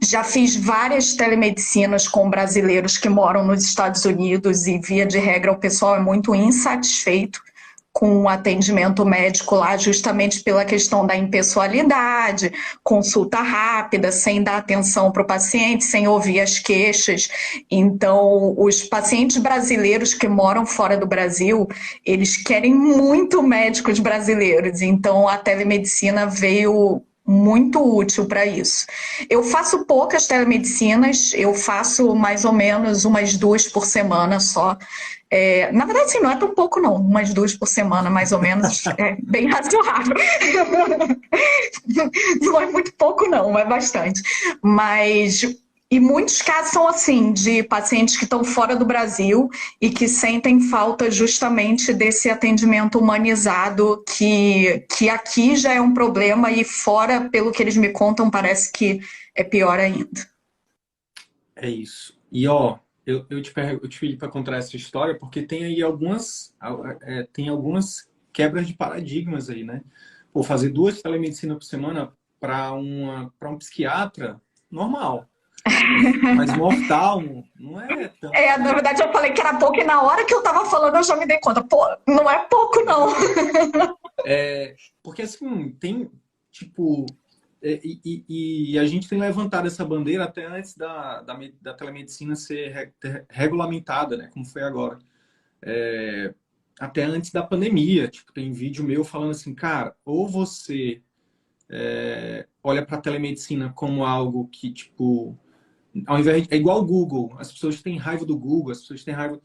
Já fiz várias telemedicinas com brasileiros que moram nos Estados Unidos e, via de regra, o pessoal é muito insatisfeito com o atendimento médico lá, justamente pela questão da impessoalidade, consulta rápida, sem dar atenção para o paciente, sem ouvir as queixas. Então, os pacientes brasileiros que moram fora do Brasil, eles querem muito médicos brasileiros. Então, a telemedicina veio muito útil para isso. Eu faço poucas telemedicinas, eu faço mais ou menos umas 2 por semana só. Na verdade, sim, não é tão pouco, não. Umas 2 por semana, mais ou menos, é bem razoável. Não é muito pouco, não, é bastante. Mas, e muitos casos são assim, de pacientes que estão fora do Brasil e que sentem falta justamente desse atendimento humanizado, que aqui já é um problema e fora, pelo que eles me contam, parece que é pior ainda. É isso. E ó, eu te pedi para contar essa história porque tem aí tem algumas quebras de paradigmas aí, né? Pô, fazer 2 telemedicina por semana para um psiquiatra, normal. Mas mortal, não é tão. Na verdade, eu falei que era pouco e na hora que eu tava falando eu já me dei conta. Pô, não é pouco, não. Porque assim, tem, tipo, e a gente tem levantado essa bandeira até antes da telemedicina ser regulamentada, né? Como foi agora. Até antes da pandemia. Tipo, tem vídeo meu falando assim, cara, ou você olha para a telemedicina como algo que, tipo, ao invés é igual o Google. As pessoas têm raiva do Google, as pessoas têm raiva.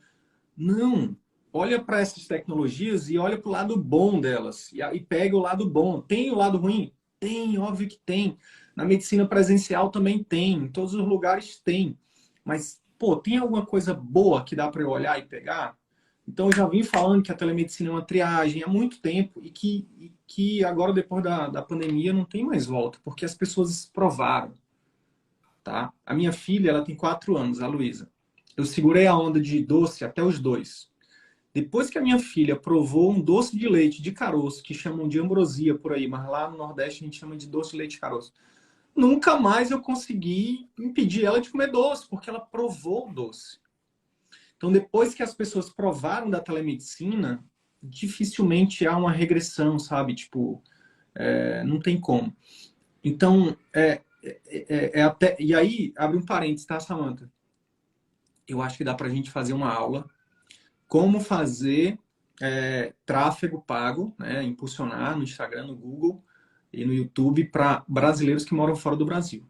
Não. Olha para essas tecnologias e olha para o lado bom delas. E pega o lado bom. Tem o lado ruim? Tem, óbvio que tem. Na medicina presencial também tem. Em todos os lugares tem. Mas, pô, tem alguma coisa boa que dá para eu olhar e pegar? Então, eu já vim falando que a telemedicina é uma triagem há muito tempo e que agora, depois da pandemia, não tem mais volta, porque as pessoas provaram. Tá? A minha filha, ela tem 4 anos, a Luísa. Eu segurei a onda de doce até os 2. Depois que a minha filha provou um doce de leite de caroço, que chamam de ambrosia por aí, mas lá no Nordeste a gente chama de doce de leite de caroço, nunca mais eu consegui impedir ela de comer doce, porque ela provou o doce. Então, depois que as pessoas provaram da telemedicina, dificilmente há uma regressão, sabe? Tipo, não tem como. Então, até... E aí, abre um parênteses, tá, Samantha? Eu acho que dá pra gente fazer uma aula como fazer tráfego pago, né? Impulsionar no Instagram, no Google e no YouTube para brasileiros que moram fora do Brasil.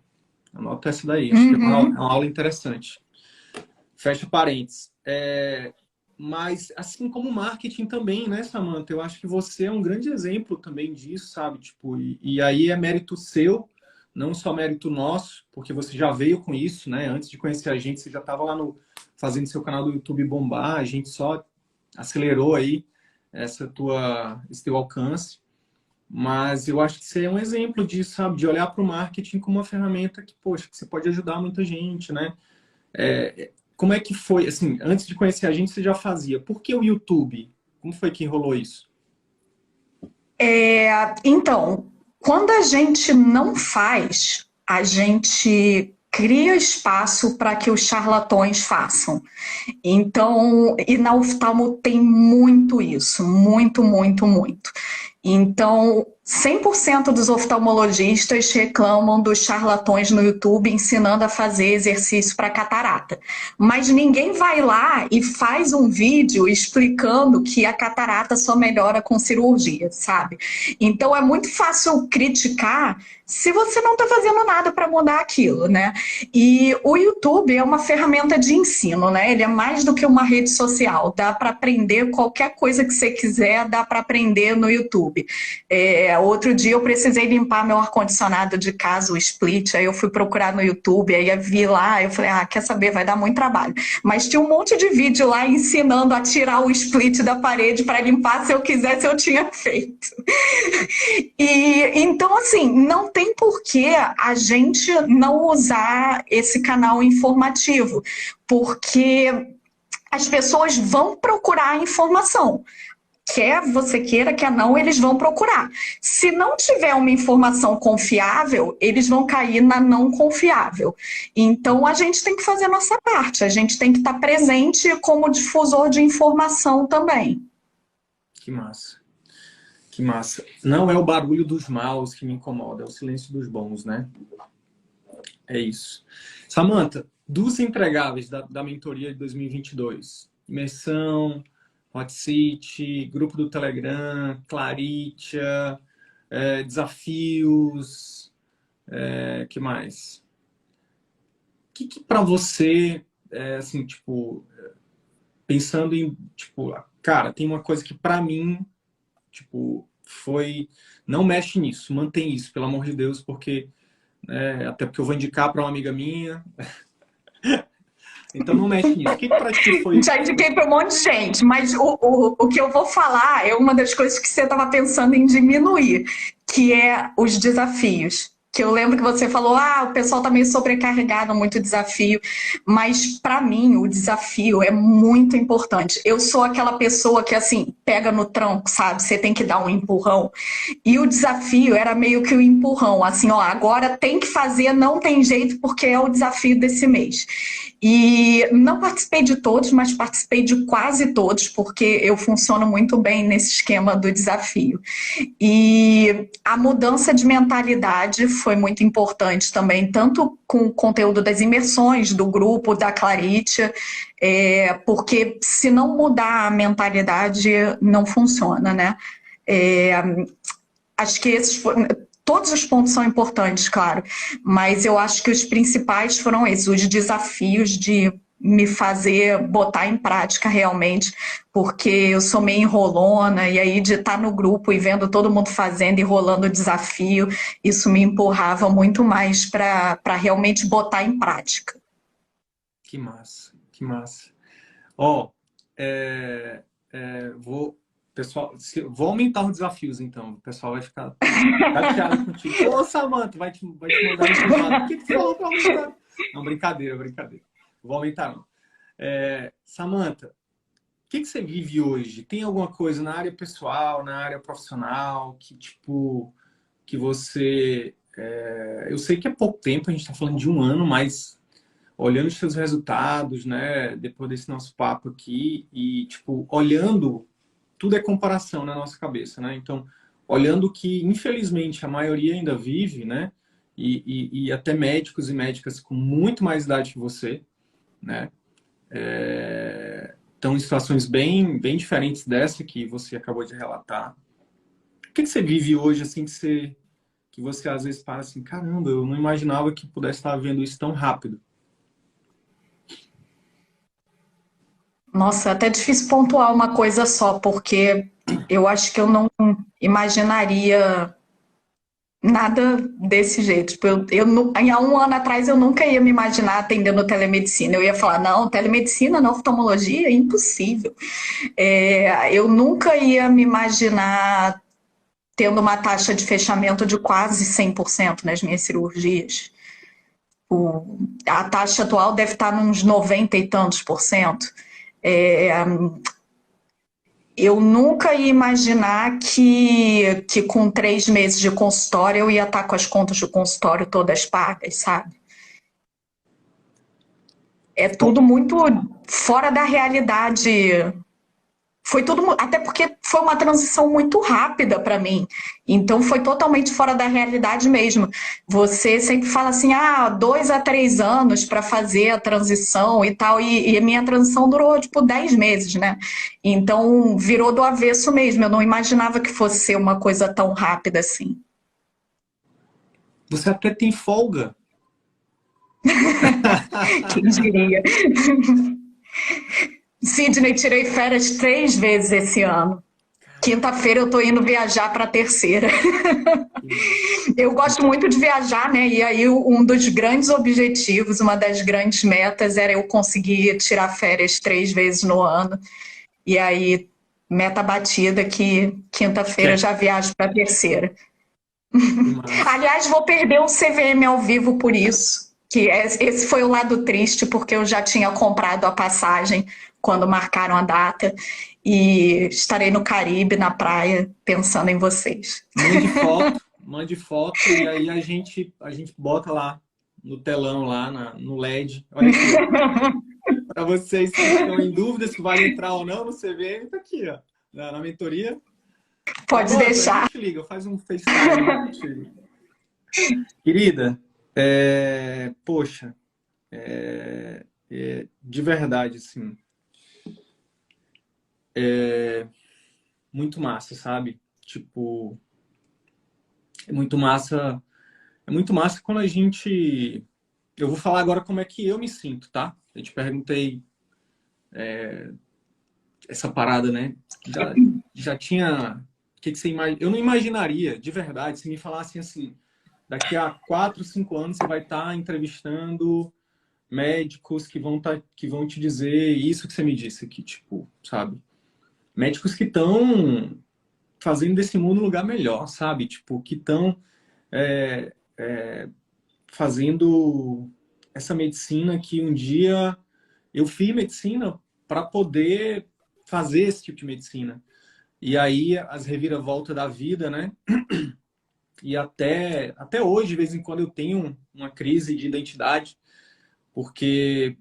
Anota essa daí, acho que é Uhum. uma aula interessante. Fecha parênteses. Mas, assim como marketing também, né, Samantha? Eu acho que você é um grande exemplo também disso, sabe? Tipo, e aí é mérito seu não só mérito nosso, porque você já veio com isso, né? Antes de conhecer a gente, você já estava lá no, fazendo seu canal do YouTube bombar, a gente só acelerou aí esse teu alcance. Mas eu acho que você é um exemplo disso, sabe? De olhar para o marketing como uma ferramenta que, poxa, que você pode ajudar muita gente, né? Como é que foi, assim, antes de conhecer a gente, você já fazia. Por que o YouTube? Como foi que rolou isso? Então, quando a gente não faz, a gente cria espaço para que os charlatões façam. Então, e na oftalmo tem muito isso, muito, muito, muito. Então, 100% dos oftalmologistas reclamam dos charlatões no YouTube ensinando a fazer exercício para catarata. Mas ninguém vai lá e faz um vídeo explicando que a catarata só melhora com cirurgia, sabe? Então, é muito fácil criticar se você não está fazendo nada para mudar aquilo, né? E o YouTube é uma ferramenta de ensino, né? Ele é mais do que uma rede social. Dá para aprender qualquer coisa que você quiser, dá para aprender no YouTube. Outro dia eu precisei limpar meu ar-condicionado de casa, o split, aí eu fui procurar no YouTube, aí eu vi lá, eu falei, quer saber, vai dar muito trabalho. Mas tinha um monte de vídeo lá ensinando a tirar o split da parede para limpar, se eu quisesse eu tinha feito. E então, assim, não tem por que a gente não usar esse canal informativo, porque as pessoas vão procurar informação. Quer você queira, quer não, eles vão procurar. Se não tiver uma informação confiável, eles vão cair na não confiável. Então, a gente tem que fazer a nossa parte, a gente tem que estar presente como difusor de informação também. Que massa. Que massa. Não é o barulho dos maus que me incomoda, é o silêncio dos bons, né? É isso. Samantha, dos entregáveis da mentoria de 2022, imersão, Hot Seat, grupo do Telegram, Claritia, desafios, que mais? O que para você, assim, tipo, pensando em, tipo, cara, tem uma coisa que para mim, tipo, foi, não mexe nisso, mantém isso, pelo amor de Deus, porque, até porque eu vou indicar para uma amiga minha. Então não mexe nisso. O que para ti foi? Já indiquei para um monte de gente, mas o que eu vou falar é uma das coisas que você estava pensando em diminuir, que é os desafios. Que eu lembro que você falou, o pessoal tá meio sobrecarregado, muito desafio. Mas para mim o desafio é muito importante. Eu sou aquela pessoa que assim, pega no tranco, sabe? Você tem que dar um empurrão. E o desafio era meio que o empurrão, assim, agora tem que fazer, não tem jeito, porque é o desafio desse mês. E não participei de todos, mas participei de quase todos, porque eu funciono muito bem nesse esquema do desafio. E a mudança de mentalidade foi muito importante também, tanto com o conteúdo das imersões, do grupo, da Claritia, porque se não mudar a mentalidade, não funciona, né? Acho que todos os pontos são importantes, claro, mas eu acho que os principais foram esses, os desafios de me fazer botar em prática realmente, porque eu sou meio enrolona, e aí de estar no grupo e vendo todo mundo fazendo e rolando o desafio, isso me empurrava muito mais para realmente botar em prática. Que massa, que massa. Pessoal, vou aumentar os desafios, então. O pessoal vai ficar chateado contigo. Ô, Samantha, vai te mandar em privado. O que você falou pra aumentar? Não, brincadeira, brincadeira. Vou aumentar, não. Samantha, o que você vive hoje? Tem alguma coisa na área pessoal, na área profissional, que, tipo, que você... eu sei que é pouco tempo, a gente está falando de um ano, mas olhando os seus resultados, né, depois desse nosso papo aqui, e, tipo, olhando... Tudo é comparação na nossa cabeça, né? Então, olhando que, infelizmente, a maioria ainda vive, né? E até médicos e médicas com muito mais idade que você, né? Estão em situações bem, bem diferentes dessa que você acabou de relatar. O que você vive hoje, assim, que você às vezes para assim, caramba, eu não imaginava que pudesse estar vendo isso tão rápido. Nossa, é até difícil pontuar uma coisa só, porque eu acho que eu não imaginaria Nada desse jeito. Tipo, há um ano atrás eu nunca ia me imaginar atendendo telemedicina. Eu ia falar, não, telemedicina na oftalmologia é impossível. Eu nunca ia me imaginar tendo uma taxa de fechamento de quase 100% nas minhas cirurgias. A taxa atual deve estar nos 90 e tantos por cento. É, eu nunca ia imaginar que com 3 meses de consultório eu ia estar com as contas do consultório todas pagas, sabe? É tudo muito fora da realidade. Foi tudo, até porque foi uma transição muito rápida para mim. Então foi totalmente fora da realidade mesmo. Você sempre fala assim, 2 a 3 anos para fazer a transição e tal, e a minha transição durou tipo 10 meses, né? Então virou do avesso mesmo. Eu não imaginava que fosse ser uma coisa tão rápida assim. Você até tem folga. Quem diria? Sidney, tirei férias 3 vezes esse ano. Quinta-feira eu tô indo viajar para a terceira. Eu gosto muito de viajar, né? E aí um dos grandes objetivos, uma das grandes metas era eu conseguir tirar férias 3 vezes no ano. E aí, meta batida que quinta-feira eu já viajo para a terceira. Aliás, vou perder o CVM ao vivo por isso. Esse foi o lado triste, porque eu já tinha comprado a passagem quando marcaram a data. E estarei no Caribe, na praia, pensando em vocês. Mande foto e aí a gente bota lá no telão, lá no LED. Olha aqui, para vocês que estão em dúvida se vai entrar ou não no CVM, tá aqui, ó, na mentoria. Pode deixar. A gente liga, faz um FaceTime contigo. Querida, poxa, de verdade, assim, muito massa, sabe? Tipo, é muito massa quando a gente... Eu vou falar agora como é que eu me sinto, tá? Eu te perguntei essa parada, né? Já tinha... O que você imagina? Eu não imaginaria, de verdade, se me falassem assim, daqui a 4, 5 anos você vai estar entrevistando médicos que vão te dizer isso que você me disse aqui, tipo, sabe? Médicos que estão fazendo desse mundo um lugar melhor, sabe? Tipo, que estão fazendo essa medicina que um dia eu fiz medicina para poder fazer esse tipo de medicina. E aí as reviravoltas da vida, né? E até hoje, de vez em quando, eu tenho uma crise de identidade, porque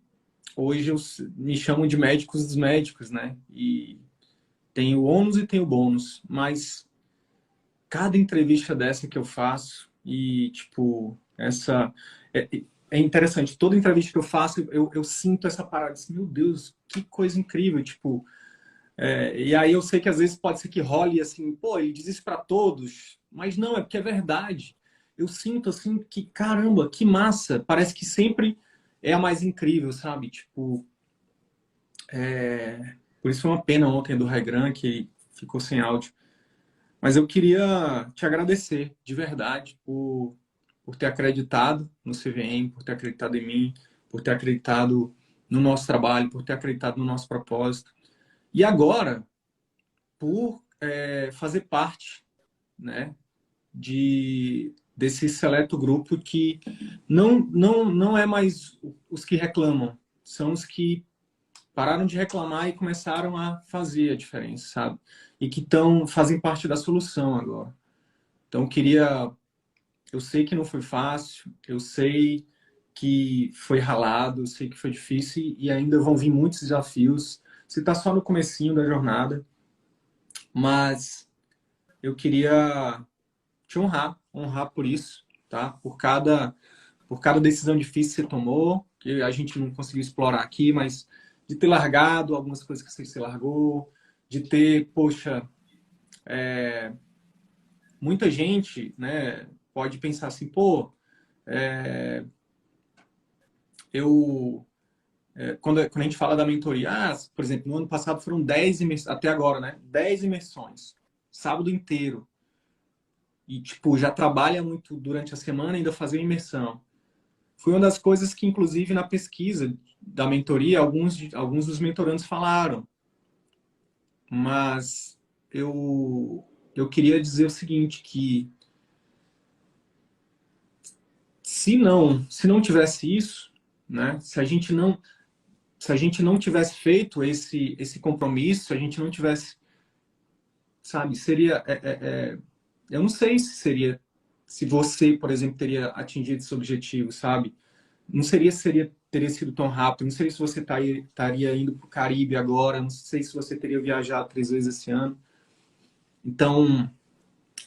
hoje me chamam de médicos dos médicos, né? E tem o ônus e tem o bônus, mas cada entrevista dessa que eu faço e, tipo, é interessante. Toda entrevista que eu faço, eu sinto essa parada assim, meu Deus, que coisa incrível, tipo... e aí eu sei que às vezes pode ser que role assim, pô, ele diz isso para todos, mas não, é porque é verdade. Eu sinto assim que, caramba, que massa, parece que sempre é a mais incrível, sabe? Tipo, por isso foi uma pena ontem do Regran, que ficou sem áudio. Mas eu queria te agradecer, de verdade, por ter acreditado no CVM, por ter acreditado em mim, por ter acreditado no nosso trabalho, por ter acreditado no nosso propósito. E agora, por fazer parte, né, desse seleto grupo que não é mais os que reclamam, são os que pararam de reclamar e começaram a fazer a diferença, sabe? E que fazem parte da solução agora. Então, eu sei que não foi fácil, eu sei que foi ralado, eu sei que foi difícil e ainda vão vir muitos desafios. Você está só no comecinho da jornada, mas eu queria te honrar por isso, tá? Por cada decisão difícil que você tomou, que a gente não conseguiu explorar aqui, mas de ter largado algumas coisas que você largou, de ter, poxa, muita gente, né, pode pensar assim, pô, quando a gente fala da mentoria, por exemplo, no ano passado foram 10 imersões, até agora, né? 10 imersões, sábado inteiro. e tipo, já trabalha muito durante a semana, ainda fazer uma imersão. Foi uma das coisas que, inclusive, na pesquisa da mentoria, alguns dos mentorandos falaram. Mas eu queria dizer o seguinte, que se não tivesse isso, né, se a gente não tivesse feito esse compromisso, se a gente não tivesse, sabe, seria... eu não sei se você, por exemplo, teria atingido esse objetivo, sabe? Não teria sido tão rápido, não sei se você estaria indo para o Caribe agora, não sei se você teria viajado 3 vezes esse ano. Então,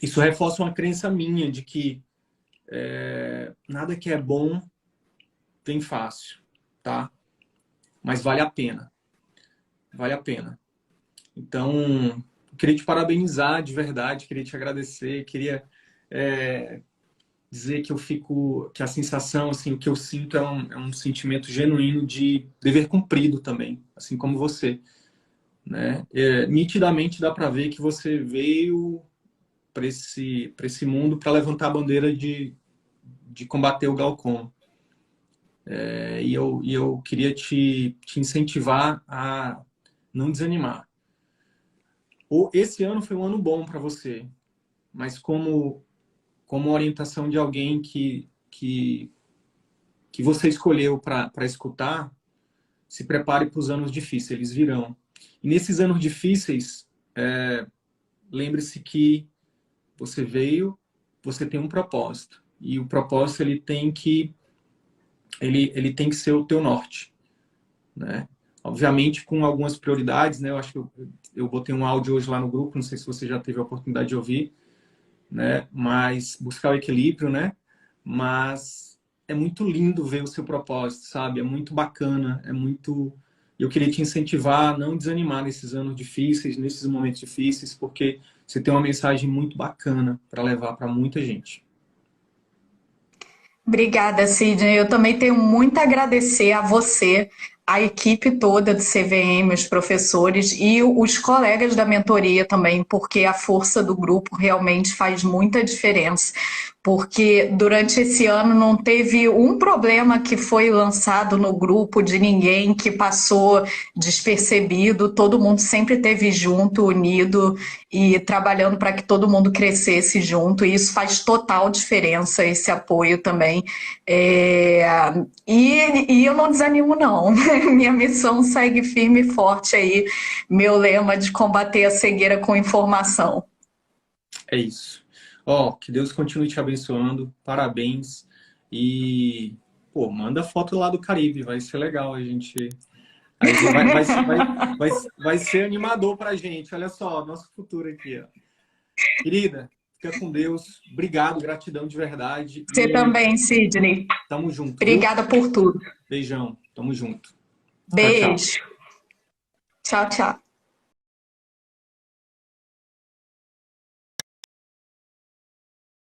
isso reforça uma crença minha de que nada que é bom vem fácil, tá? Mas vale a pena. Vale a pena. Então, eu queria te parabenizar de verdade, queria te agradecer, queria dizer que a sensação, assim, o que eu sinto é um sentimento genuíno de dever cumprido também, assim como você, né? Nitidamente dá para ver que você veio para esse mundo para levantar a bandeira de combater o glaucoma. E eu queria te incentivar a não desanimar. Esse ano foi um ano bom para você, mas como orientação de alguém que você escolheu para escutar, se prepare para os anos difíceis, eles virão. E nesses anos difíceis, lembre-se que você veio, você tem um propósito. E o propósito ele tem que ser o teu norte, né? Obviamente com algumas prioridades, né? Eu acho que eu botei um áudio hoje lá no grupo, não sei se você já teve a oportunidade de ouvir, né? Mas buscar o equilíbrio, né? Mas é muito lindo ver o seu propósito, sabe? É muito bacana, eu queria te incentivar a não desanimar nesses anos difíceis, nesses momentos difíceis, porque você tem uma mensagem muito bacana para levar para muita gente. Obrigada, Sidney. Eu também tenho muito a agradecer a você, a equipe toda do CVM, os professores e os colegas da mentoria também, porque a força do grupo realmente faz muita diferença. Porque durante esse ano não teve um problema que foi lançado no grupo de ninguém que passou despercebido, todo mundo sempre esteve junto, unido e trabalhando para que todo mundo crescesse junto, e isso faz total diferença, esse apoio também. E eu não desanimo, não. Minha missão segue firme e forte aí, meu lema de combater a cegueira com informação. É isso. Que Deus continue te abençoando, parabéns. E, manda foto lá do Caribe, vai ser legal a gente... Vai ser animador pra gente. Olha só, nosso futuro aqui, ó. Querida, fica com Deus. Obrigado, gratidão de verdade. Você também, Sidney. Tamo junto. Obrigada por tudo. Beijão. Tamo junto. Tchau, tchau. Beijo. Tchau, tchau.